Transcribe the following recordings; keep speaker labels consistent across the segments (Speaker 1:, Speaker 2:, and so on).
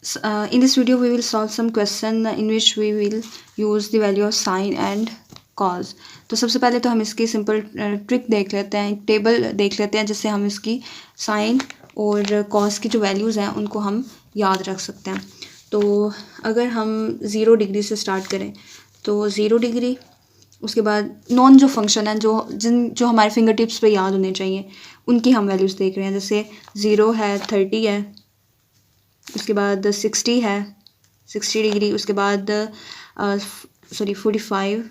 Speaker 1: In this video we will solve some question in which we will use the value of sine and cos. तो सबसे पहले तो हम इसकी simple trick देख लेते हैं, एक टेबल देख लेते हैं जिससे हम इसकी साइन और कॉस की जो वैल्यूज़ हैं उनको हम याद रख सकते हैं। तो अगर हम 0 डिग्री से स्टार्ट करें तो 0 डिग्री, उसके बाद नॉन जो फंक्शन है जो हमारे फिंगर टिप्स पे याद होने चाहिए उनकी हम वैल्यूज़ देख रहे हैं। जैसे 0 है, 30 है, उसके बाद 60 है, 60 डिग्री, उसके बाद 45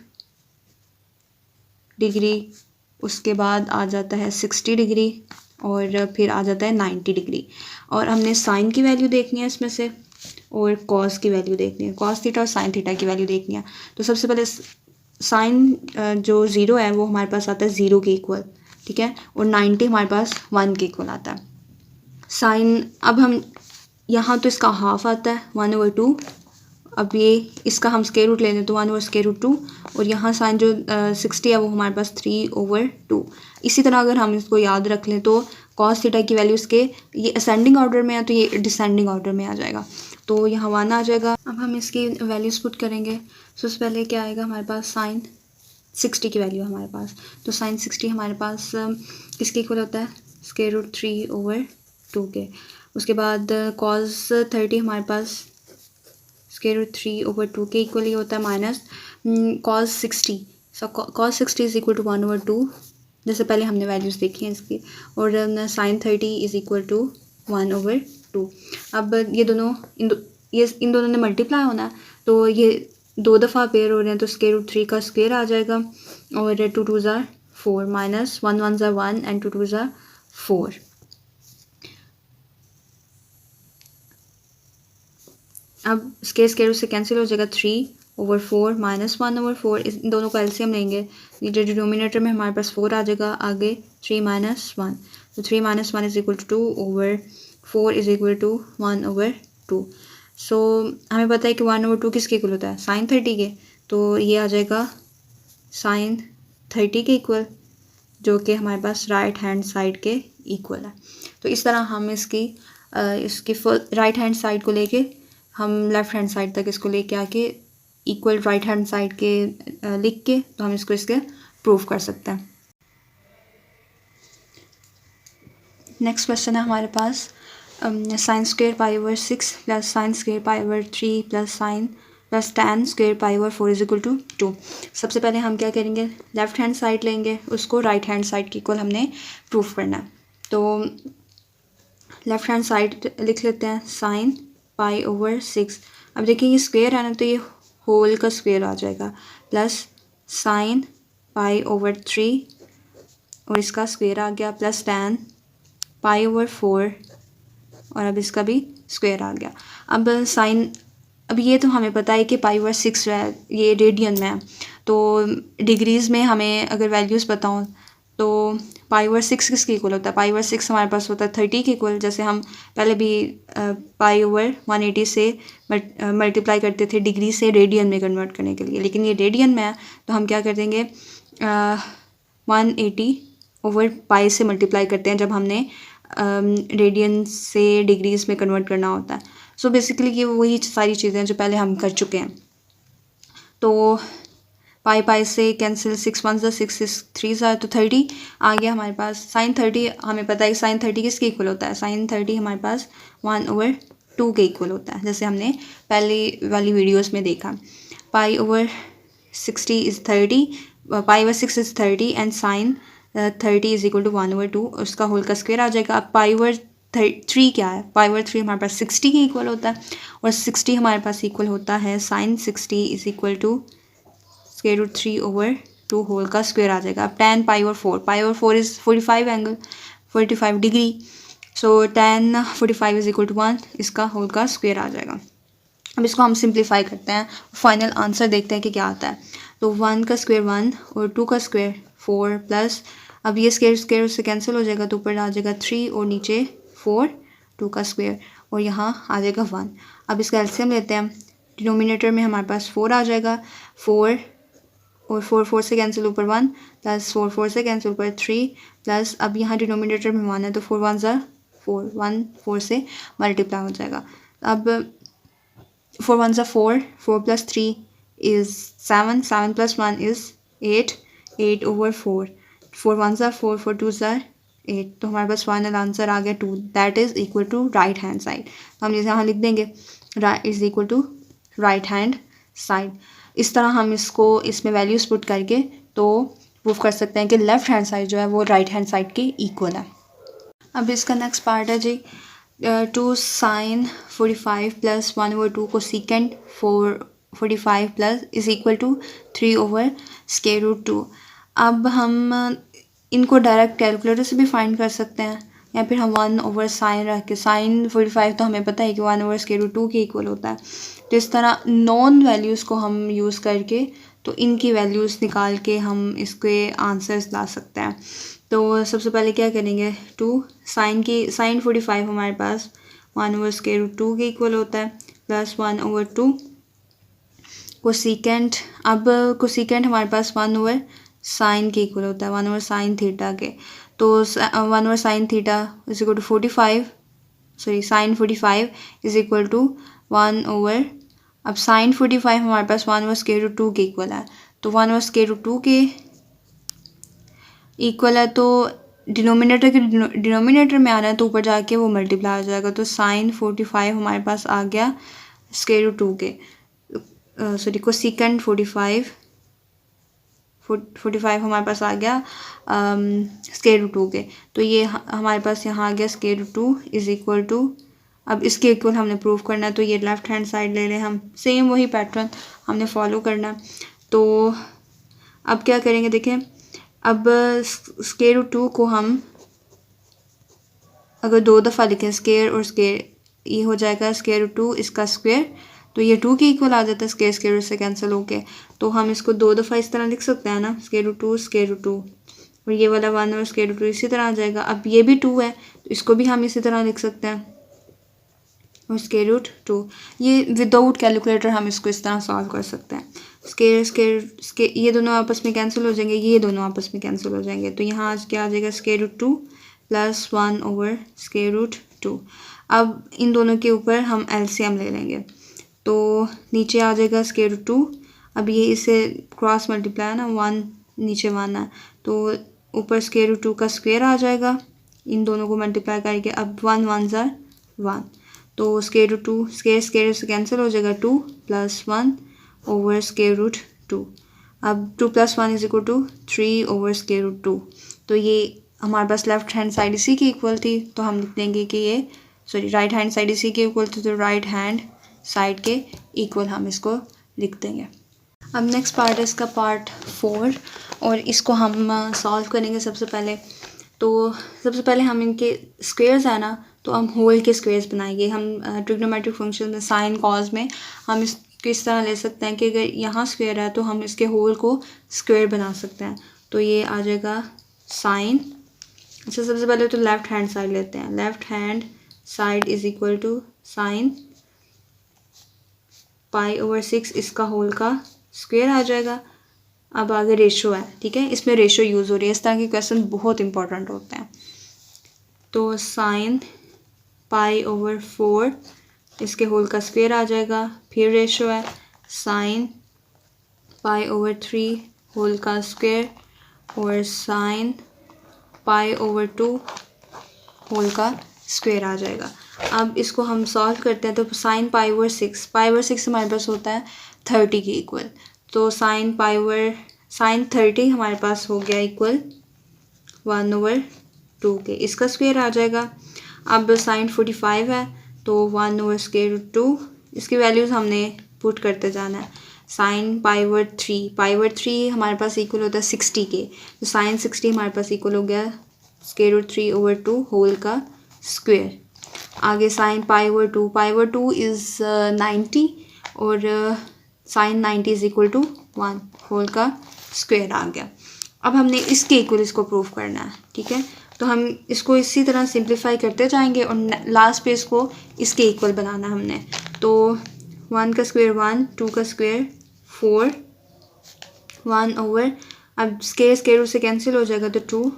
Speaker 1: डिग्री, उसके बाद आ जाता है 60 डिग्री और फिर आ जाता है 90 डिग्री। और हमने साइन की वैल्यू देखनी है इसमें से और कॉस की वैल्यू देखनी है, कॉस थीटा और साइन थीटा की वैल्यू देखनी है। तो सबसे पहले साइन जो 0 है वो हमारे पास आता है 0 के इक्वल, ठीक है, और 90 हमारे पास 1 के इक्वल आता है। साइन अब हम यहाँ तो इसका हाफ आता है 1/2। अब ये इसका हम स्क्वायर रूट ले लें तो 1/√2, और यहाँ साइन जो 60 है वो हमारे पास 3/2। इसी तरह अगर हम इसको याद रख लें तो कॉस थीटा की वैल्यू इसके ये असेंडिंग ऑर्डर में है तो ये डिसेंडिंग ऑर्डर में आ जाएगा, तो यहाँ 1 आ जाएगा। अब हम इसकी वैल्यूज़ पुट करेंगे। सबसे पहले क्या आएगा हमारे पास, साइन 60 की वैल्यू हमारे पास, तो साइन 60 हमारे पास किसके इक्वल होता है, √3/2 के। उसके बाद कॉस 30 हमारे पास √3/2 के इक्वल ही होता है, minus cos 60। So cos 60 is equal to 1/2, जैसे पहले हमने वैल्यूज़ देखी हैं इसकी, और साइन 30 इज इक्वल टू 1/2। अब ये इन दोनों ने मल्टीप्लाई होना है, तो ये 2 दफ़ा पेयर हो रहे हैं तो √3 का स्क्वायर आ जाएगा, और 2 2 ज़ा 4, माइनस 1 1 ज़ा 1 एंड 2 2 ज़ा 4। अब स्क्वायर से कैंसिल हो जाएगा, 3/4 माइनस 1/4, इन दोनों का एलसीएम लेंगे, ये जो डिनोमिनेटर में हमारे पास 4 आ जाएगा, आगे 3 - 1, तो 3 - 1 is equal to 2/4 is equal to 1/2। So हमें पता है कि 1/2 किसके इक्वल होता है, साइन 30 के, तो ये आ जाएगा साइन 30 के इक्वल, जो कि हमारे पास राइट हैंड साइड के इक्वल है। तो इस तरह हम इसकी राइट हैंड साइड को लेके हम लेफ़्ट हैंड साइड तक इसको लेके आके इक्वल राइट हैंड साइड के लिख के तो हम इसके प्रूफ कर सकते हैं। नेक्स्ट क्वेश्चन है हमारे पास, sine square π/6 plus sine square π/3 plus sine plus tan square π/4 is equal to 2। सबसे पहले हम क्या करेंगे, लेफ़्ट हैंड साइड लेंगे, उसको राइट हैंड साइड के इक्वल हमने प्रूफ करना है। तो लेफ़्ट हैंड साइड लिख लेते हैं, साइन π/6। अब देखिए ये स्क्वायर है ना, तो ये होल का स्क्वायर आ जाएगा, प्लस साइन π/3 और इसका स्क्वायर आ गया, प्लस tan π/4 और अब इसका भी स्क्वायर आ गया। अब ये तो हमें पता है कि π/6 जो है ये रेडियन में है, तो डिग्रीज़ में हमें अगर वैल्यूज़ पता हों तो π/6 किसके इक्वल होता है, π/6 हमारे पास होता है 30 के इक्वल, जैसे हम पहले भी π/180 से मल्टीप्लाई करते थे डिग्री से रेडियन में कन्वर्ट करने के लिए, लेकिन ये रेडियन में है तो हम क्या कर देंगे, 180/π से मल्टीप्लाई करते हैं जब हमने रेडियन से डिग्रीज़ में कन्वर्ट करना होता है। सो बेसिकली ये वही सारी चीज़ें हैं जो पहले हम कर चुके हैं। तो π से कैंसिल, 6 1 6 6 3 तो 30 आ गया हमारे पास। साइन 30 हमें पता है कि साइन 30 किसके इक्वल होता है, साइन 30 हमारे पास 1/2 के इक्वल होता है, जैसे हमने पहली वाली वीडियोस में देखा। π/60 is 30, π/6 is 30 and sine 30 is equal to 1/2, उसका होल का स्क्वायर आ जाएगा। अब π/3 क्या है, π/3 हमारे पास 60 के इक्वल होता है, और 60 हमारे पास इक्वल होता है sine 60 is equal to √3/2 whole का स्क्वायर आ जाएगा। अब tan π/4 is 45 angle 45 degree, so tan 45 is equal to 1, इसका होल का स्क्वायर आ जाएगा। अब इसको हम सिंप्लीफाई करते हैं, फाइनल आंसर देखते हैं कि क्या आता है। तो 1 का स्क्वायर 1 और 2 का स्क्वायर 4, प्लस अब ये स्क्वायर से कैंसिल हो जाएगा तो ऊपर आ जाएगा 3 और नीचे 4, 2 का स्क्वायर और यहाँ आ जाएगा 1। अब इसका एलसीएम लेते हैं, डिनोमिनेटर में हमारे पास 4 आ जाएगा, 4 और 4 से कैंसिल ऊपर 1, प्लस 4 से कैंसिल ऊपर 3, प्लस अब यहाँ डिनोमिनेटर में 1 है तो 4 1 ज़ा 4, 1 4 से मल्टीप्लाई हो जाएगा। अब 4 1s are 4, 4 plus 3 is 7, 7 plus 1 is 8, 8 over 4, 4 1s are 4, 4 2s are 8, तो हमारे पास फाइनल आंसर आ गया 2, that is equal to right hand side. तो हम इसे यहाँ लिख देंगे is equal to right hand side. इस तरह हम इसको इसमें वैल्यूज़ पुट करके तो प्रूव कर सकते हैं कि लेफ़्ट हैंड साइड जो है वो राइट हैंड साइड के इक्वल है। अब इसका नेक्स्ट पार्ट है जी 2 sin 45 प्लस 1 over 2 को second 45 plus is equal to 3 over square root 2। अब हम इनको डायरेक्ट कैलकुलेटर से भी फाइंड कर सकते हैं या फिर हम 1 over साइन रख के, साइन 45 तो हमें पता है कि 1 over स्क्वायर रूट 2 के इक्वल होता है। तो इस तरह नॉन वैल्यूज़ को हम यूज़ करके तो इनकी वैल्यूज़ निकाल के हम इसके आंसर्स ला सकते हैं। तो सबसे पहले क्या करेंगे, 2 साइन 45 हमारे पास 1 over स्क्वायर रूट 2 के इक्वल होता है प्लस 1 over 2 कोसेकेंट। अब कोसेकेंट हमारे पास 1 over साइन के इक्वल होता है 1 over साइन थीटा के। तो 1 over sine theta is equal to 45, sorry sine 45 is equal to 1 over, अब साइन 45 हमारे पास 1 over स्क्वायर रूट 2 के इक्वल है, तो 1 over स्क्वायर रूट 2 के इक्वल है, तो डिनोमिनेटर के डिनोमिनेटर में आना है तो ऊपर जाके वो मल्टीप्लाई आ जाएगा। तो साइन 45 हमारे पास आ गया स्क्वायर रूट 2 के, सॉरी कोसेकेंट 45 हमारे पास आ गया स्क्वायर रूट 2 के। तो ये हमारे पास यहाँ आ गया square root 2 is equal to, अब इसके इक्वल हमने प्रूव करना है तो ये लेफ़्ट हैंड साइड ले लें हम, सेम वही पैटर्न हमने फॉलो करना। तो अब क्या करेंगे देखें, अब स्क्वायर रूट 2 को हम अगर 2 दफ़ा लिखें स्क्वायर और स्क्वायर, ये हो जाएगा स्क्वायर रूट 2 इसका स्क्वायर, तो ये 2 के इक्वल आ जाता है, स्क्वायर स्क्वायर से कैंसिल होके। तो हम इसको 2 दफ़ा इस तरह लिख सकते हैं ना, स्क्वायर रूट 2 स्क्वायर रूट 2, और ये वाला 1 और स्क्वायर रूट 2 इसी तरह आ जाएगा। अब ये भी 2 है तो इसको भी हम इसी तरह लिख सकते हैं और स्क्वायर रूट 2, ये विदाउट कैलकुलेटर हम इसको इस तरह सॉल्व कर सकते हैं। स्क्वायर ये दोनों आपस में कैंसिल हो जाएंगे, ये दोनों आपस में कैंसिल हो जाएंगे, तो यहाँ आज क्या आ जाएगा square root 2 plus 1 over square root 2। अब इन दोनों के ऊपर हम एलसीएम ले लेंगे, तो नीचे आ जाएगा स्क्वायर रूट 2, अब ये इसे क्रॉस मल्टीप्लाई है ना, 1 नीचे 1 है, तो ऊपर स्क्वायर रूट 2 का स्क्वायर आ जाएगा, इन दोनों को मल्टीप्लाई करके अब 1 1s are 1, तो स्क्वायर रूट 2 स्क्वायर स्क्वायर से कैंसिल हो जाएगा, 2 प्लस 1 over स्क्वायर रूट 2। अब 2 plus 1 is equal to 3 over square root 2। तो ये हमारे पास लेफ्ट हैंड साइड इसी की इक्वल थी, तो हम लिख देंगे कि ये, सॉरी राइट हैंड साइड इसी के इक्वल थी, तो राइट हैंड साइड के इक्वल हम इसको लिख देंगे। अब नेक्स्ट पार्ट है इसका पार्ट 4, और इसको हम सॉल्व करेंगे। सबसे पहले हम इनके स्क्वेयर्स है ना, तो हम होल के स्क्वेयर्स बनाएंगे। हम ट्रिग्नोमेट्रिक फंक्शन में साइन कॉज में हम इसको इस तरह ले सकते हैं कि अगर यहाँ स्क्वेयर है तो हम इसके होल को स्क्वेयर बना सकते हैं। तो ये आ जाएगा साइन, अच्छा सबसे पहले तो लेफ़्ट हैंड साइड लेते हैं, left hand side is equal to sine pi over 6 इसका होल का स्क्वेयर आ जाएगा। अब आगे रेशो है, ठीक है, इसमें रेशो यूज़ हो रही है, इस तरह के क्वेश्चन बहुत इंपॉर्टेंट होते हैं। तो साइन पाई ओवर 4 इसके होल का स्क्वेयर आ जाएगा, फिर रेशो है साइन पाई ओवर 3 होल का स्क्वेयर और साइन पाई ओवर 2 होल का स्क्वेयर आ जाएगा। अब इसको हम सॉल्व करते हैं, तो साइन पाई ओवर 6 हमारे पास होता है 30 के इक्वल, तो साइन 30 हमारे पास हो गया इक्वल 1 over 2 के, इसका स्क्वेयर आ जाएगा। अब साइन 45 है तो 1 over स्क्वेयर रूट 2, इसकी वैल्यूज़ हमने पुट करते जाना है। साइन पाई ओवर 3 हमारे पास इक्वल होता है 60 के, तो साइन 60 हमारे पास इक्वल हो गया स्क्वेयर रूट 3 over 2 होल का स्क्वेयर। आगे साइन पाई ओवर 2 इज़ 90 और sine 90 is equal to 1 whole का स्क्वेयर आ गया। अब हमने इसके इक्वल इसको प्रूव करना है, ठीक है, तो हम इसको इसी तरह सिंप्लीफाई करते जाएंगे और लास्ट पे इसको इसके इक्वल बनाना हमने। तो 1 का स्क्वेयर 1, 2 का स्क्वेयर 4, 1 ओवर, अब स्क्वेयर रूट से कैंसिल हो जाएगा तो 2,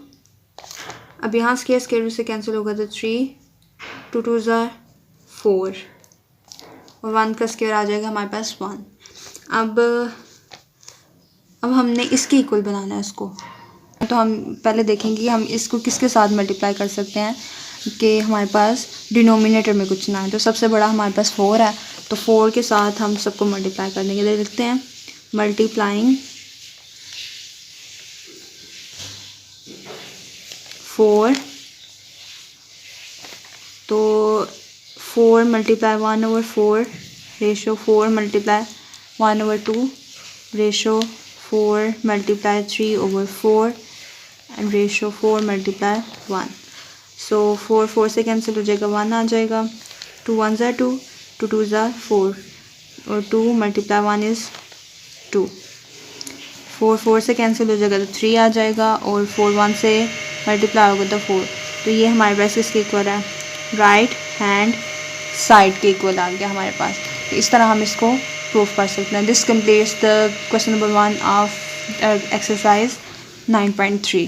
Speaker 1: अब यहाँ स्क्वेयर रूट से कैंसिल होगा तो 3, 2 2s are 4, और 1 का स्क्वायर आ जाएगा हमारे पास 1। अब हमने इसके इक्वल बनाना है इसको, तो हम पहले देखेंगे कि हम इसको किसके साथ मल्टीप्लाई कर सकते हैं कि हमारे पास डिनोमिनेटर में कुछ ना है। तो सबसे बड़ा हमारे पास 4 है, तो 4 के साथ हम सबको मल्टीप्लाई कर देंगे। दे लिखते हैं मल्टीप्लाइंग 4, तो 4 multiply 1/4 ratio 4 multiply 1/2 ratio 4 multiply 3/4 and ratio 4 multiply 1। सो 4 4 से कैंसिल हो जाएगा, 1 आ जाएगा। 2 1 ज़ा 2, 2 2 ज़ा 4 और 2 मल्टीप्लाई 1 इज़ 2। 4 4 से कैंसिल हो जाएगा तो 3 आ जाएगा और 4 1 से मल्टीप्लाई होगा तो 4। तो ये हमारे पास किसके इक्वल है, राइट हैंड साइड के इक्वल आ गया हमारे पास। तो इस तरह हम इसको प्रूव कर सकते हैं। This completes the question number 1 of exercise 9.3।